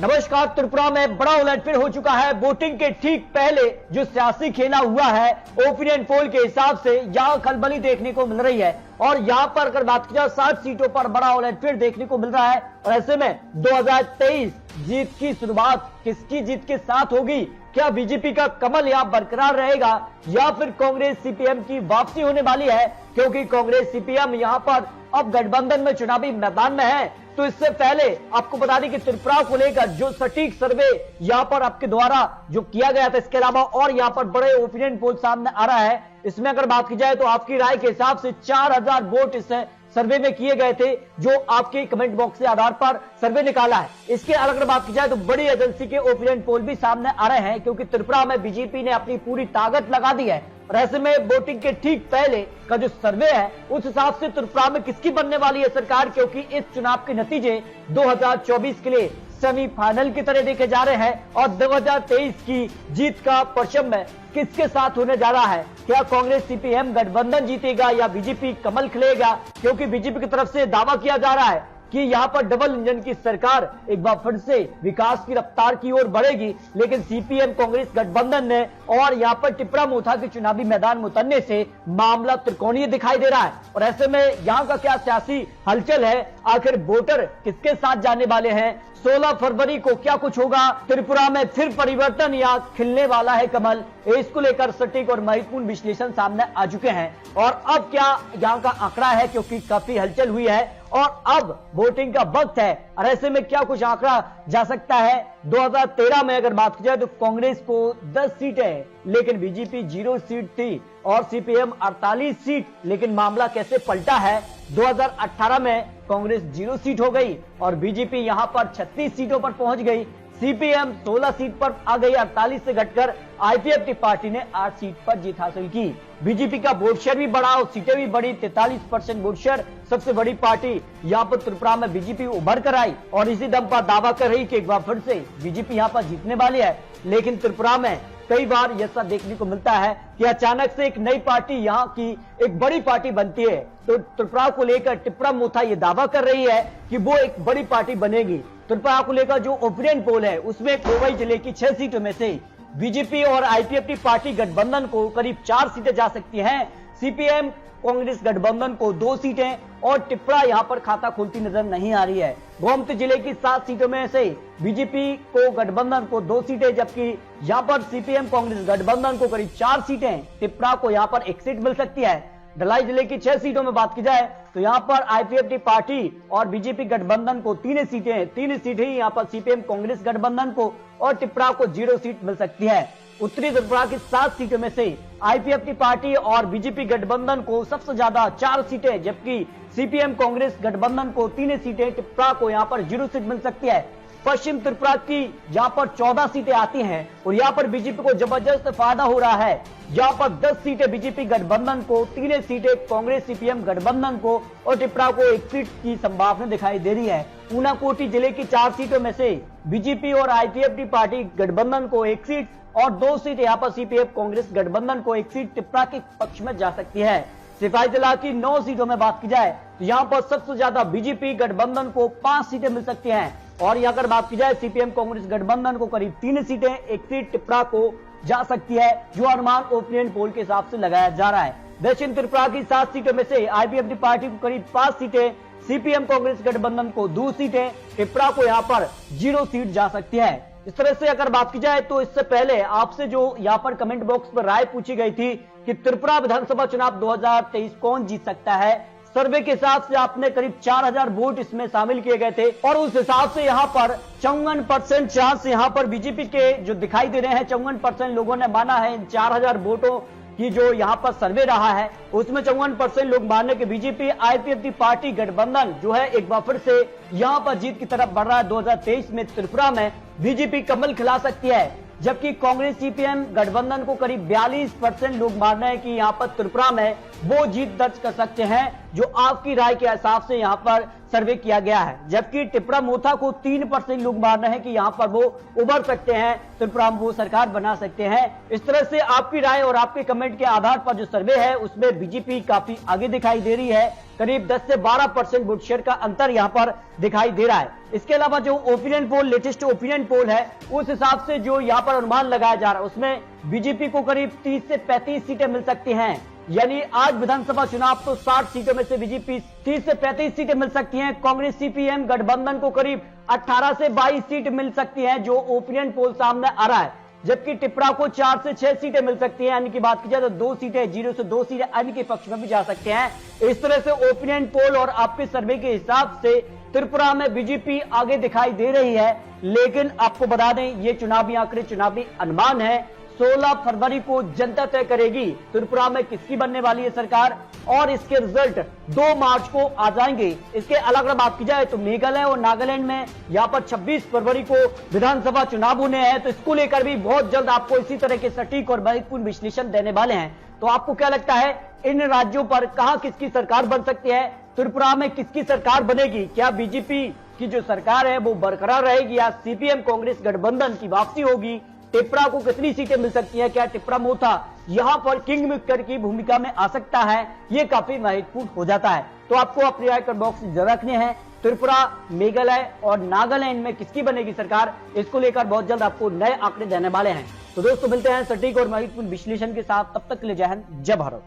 नमस्कार। त्रिपुरा में बड़ा उलटफेर हो चुका है। वोटिंग के ठीक पहले जो सियासी खेला हुआ है, ओपिनियन पोल के हिसाब से यहां खलबली देखने को मिल रही है और यहां पर अगर बात की जाए 60 सीटों पर बड़ा उलटफेर देखने को मिल रहा है। और ऐसे में 2023 जीत की शुरुआत किसकी जीत के साथ होगी? क्या बीजेपी का कमल यहां बरकरार रहेगा या फिर कांग्रेस सीपीएम की वापसी होने वाली है? क्योंकि कांग्रेस सीपीएम यहां पर अब गठबंधन में चुनावी मैदान में है। तो इससे पहले आपको बता दें कि त्रिपुरा को लेकर जो सटीक सर्वे यहां पर आपके द्वारा जो किया गया था, इसके अलावा और यहां पर बड़े ओपिनियन पोल सामने आ रहा है। इसमें अगर बात की जाए तो आपकी राय के हिसाब से 4000 वोट इस सर्वे में किए गए थे, जो आपके कमेंट बॉक्स के आधार पर सर्वे निकाला है। इसके अगर बात की जाए तो बड़ी एजेंसी के ओपिनियन पोल भी सामने आ रहे हैं, क्योंकि त्रिपुरा में बीजेपी ने अपनी पूरी ताकत लगा दी है। और ऐसे में वोटिंग के ठीक पहले का जो सर्वे है, उस हिसाब से त्रिपुरा में किसकी बनने वाली है सरकार, क्योंकि इस चुनाव के नतीजे 2024 के लिए सेमीफाइनल की तरह देखे जा रहे हैं। और 2023 की जीत का परचम किसके साथ होने जा रहा है? क्या कांग्रेस सीपीएम गठबंधन जीतेगा या बीजेपी कमल खिलेगा? क्योंकि बीजेपी की तरफ से दावा किया जा रहा है कि यहां पर डबल इंजन की सरकार एक बार फिर से विकास की रफ्तार की ओर बढ़ेगी। लेकिन सीपीएम कांग्रेस गठबंधन ने और यहां पर टिप्रा मोथा के चुनावी मैदान में उतरने से मामला त्रिकोणीय दिखाई दे रहा है। और ऐसे में यहां का क्या सियासी हलचल है, आखिर वोटर किसके साथ जाने वाले हैं? 16 फरवरी को क्या कुछ होगा? त्रिपुरा में फिर परिवर्तन या खिलने वाला है कमल? इसको लेकर सटीक और महत्वपूर्ण विश्लेषण सामने आ चुके हैं। और अब क्या यहाँ का आंकड़ा है, क्योंकि काफी हलचल हुई है और अब वोटिंग का वक्त है। और ऐसे में क्या कुछ आंकड़ा जा सकता है? 2013 में अगर बात की जाए तो कांग्रेस को 10 सीटें, लेकिन बीजेपी 0 सीट थी और सीपीएम 48 सीट। लेकिन मामला कैसे पलटा है? 2018 में कांग्रेस 0 सीट हो गई और बीजेपी यहां पर 36 सीटों पर पहुंच गई। सीपीएम 16 सीट पर आ गई, 48 से घटकर आईपीएफटी पार्टी ने 8 सीट पर जीत हासिल की। बीजेपी का वोट शेयर भी बढ़ा और सीटें भी बढ़ी, 43% वोट शेयर। सबसे बड़ी पार्टी यहाँ पर त्रिपुरा में बीजेपी उभर कर आई और इसी दम पर दावा कर रही कि एक बार फिर से बीजेपी यहाँ पर जीतने वाली है। लेकिन त्रिपुरा में कई बार ऐसा देखने को मिलता है कि अचानक से एक नई पार्टी यहाँ की एक बड़ी पार्टी बनती है। तो त्रिपुरा को लेकर टिप्रा मोथा ये दावा कर रही है कि वो एक बड़ी पार्टी बनेगी। त्रिपुरा को लेकर जो ओपिनियन पोल है, उसमें कोवई जिले की 6 सीटों में से बीजेपी और आईपीएफटी पार्टी गठबंधन को करीब 4 सीटें जा सकती हैं। सीपीएम कांग्रेस गठबंधन को 2 सीटें और टिप्रा यहां पर खाता खोलती नजर नहीं आ रही है। गोमती जिले की 7 सीटों में से बीजेपी को गठबंधन को 2 सीटें, जबकि यहां पर सीपीएम कांग्रेस गठबंधन को करीब 4 सीटें, टिप्रा को यहां पर 1 सीट मिल सकती है। ढलाई जिले की 6 सीटों में बात की जाए तो यहां पर आईपीएफटी पार्टी और बीजेपी गठबंधन को 3 सीटें, 3 सीटें ही यहां पर सीपीएम कांग्रेस गठबंधन को और टिप्रा को 0 सीट मिल सकती है। उत्तरी त्रिपुरा की 7 सीटों में से आईपीएफटी पार्टी और बीजेपी गठबंधन को सबसे ज्यादा 4 सीटें, जबकि सीपीएम कांग्रेस गठबंधन को 3 सीटें, टिप्रा को यहां पर 0 सीट मिल सकती है। पश्चिम त्रिपुरा की यहां पर 14 सीटें आती हैं और यहां पर बीजेपी को जबरदस्त फायदा हो रहा है। यहां पर 10 सीटें बीजेपी गठबंधन को, 3 सीटें कांग्रेस सीपीएम गठबंधन को और टिप्रा को 1 सीट की संभावना दिखाई दे रही है। ऊनाकोटी जिले की 4 सीटों में से बीजेपी और आईपीएफटी पार्टी गठबंधन को 1 सीट और 2 सीट यहाँ पर सीपीएम कांग्रेस गठबंधन को 1 सीट टिप्रा के पक्ष में जा सकती है। सिपाही जिला की 9 सीटों में बात की जाए तो यहाँ पर सबसे ज्यादा बीजेपी गठबंधन को 5 सीटें मिल सकती हैं और यहाँ अगर बात की जाए सीपीएम कांग्रेस गठबंधन को करीब 3 सीटें, 1 सीट टिप्रा को जा सकती है, जो अनुमान ओपिनियन पोल के हिसाब से लगाया जा रहा है। दक्षिण त्रिपुरा की 7 सीटों में से आईपीएफटी पार्टी को करीब 5 सीटें, सीपीएम कांग्रेस गठबंधन को 2 सीटें, टिप्रा को यहाँ पर 0 सीट जा सकती है। इस तरह से अगर बात की जाए तो इससे पहले आपसे जो यहाँ पर कमेंट बॉक्स पर राय पूछी गई थी कि त्रिपुरा विधानसभा चुनाव 2023 कौन जीत सकता है, सर्वे के हिसाब से आपने करीब 4000 वोट इसमें शामिल किए गए थे और उस हिसाब से यहाँ पर 54% चांस यहाँ पर बीजेपी के जो दिखाई दे रहे हैं। 54% लोगों ने माना है इन 4000 वोटों की जो यहाँ पर सर्वे रहा है, उसमें 54% लोग माने कि बीजेपी आईपीएफटी पार्टी गठबंधन जो है एक बार फिर से यहाँ पर जीत की तरफ बढ़ रहा है। 2023 में त्रिपुरा में बीजेपी कमल खिला सकती है, जबकि कांग्रेस सीपीएम गठबंधन को करीब 42% लोग मान रहे हैं कि यहाँ पर त्रिपुरा में वो जीत दर्ज कर सकते हैं। जो आपकी राय के हिसाब से यहाँ पर सर्वे किया गया है, जबकि टिपरा मोथा को 3% लोग मान रहे हैं कि यहां पर वो उभर सकते हैं, त्रिपुरा में वो सरकार बना सकते हैं। इस तरह से आपकी राय और आपके कमेंट के आधार पर जो सर्वे है उसमें बीजेपी काफी आगे दिखाई दे रही है। करीब 10 से 12% वोट शेयर का अंतर यहां पर दिखाई दे रहा है। इसके अलावा जो opinion poll, latest opinion poll है, उस हिसाब से जो यहां पर अनुमान लगाया जा रहा है उसमें बीजेपी को करीब 30 से 35 सीटें मिल सकती हैं। यानी आज विधानसभा चुनाव तो 60 सीटों में से बीजेपी 30 से 35 सीटें मिल सकती हैं। कांग्रेस सीपीएम गठबंधन को करीब 18 से 22 सीट मिल सकती हैं, जो ओपिनियन पोल सामने आ रहा है। जबकि टिपरा को 4 से 6 सीटें मिल सकती हैं। अन्य की बात की जाए तो 2 सीटें, 0 से 2 सीटें अन्य के पक्ष में भी जा सकते हैं। इस तरह से ओपिनियन पोल और आपके सर्वे के हिसाब से त्रिपुरा में बीजेपी आगे दिखाई दे रही है। लेकिन आपको बता दें, ये चुनावी आंकड़े, चुनावी अनुमान है। 16 फरवरी को जनता तय करेगी त्रिपुरा में किसकी बनने वाली है सरकार, और इसके रिजल्ट 2 मार्च को आ जाएंगे। इसके अलग अलग बात की जाए तो मेघालय और नागालैंड में यहां पर 26 फरवरी को विधानसभा चुनाव होने हैं, तो इसको लेकर भी बहुत जल्द आपको इसी तरह के सटीक और महत्वपूर्ण विश्लेषण देने वाले हैं। तो आपको क्या लगता है, इन राज्यों पर कहां किसकी सरकार बन सकती है, त्रिपुरा में किसकी सरकार बनेगी? क्या बीजेपी की जो सरकार है वो बरकरार रहेगी या सीपीएम कांग्रेस गठबंधन की वापसी होगी? टिपरा को कितनी सीटें मिल सकती हैं? क्या टिपरा मोथा यहां पर किंग मेकर की भूमिका में आ सकता है? ये काफी महत्वपूर्ण हो जाता है। तो आपको अपने राय कमेंट बॉक्स में जरूर रखने हैं। त्रिपुरा, मेघालय और नागालैंड में किसकी बनेगी सरकार, इसको लेकर बहुत जल्द आपको नए आंकड़े देने वाले हैं। तो दोस्तों, मिलते हैं सटीक और महत्वपूर्ण विश्लेषण के साथ। तब तक के लिए जय हिंद, जय भारत।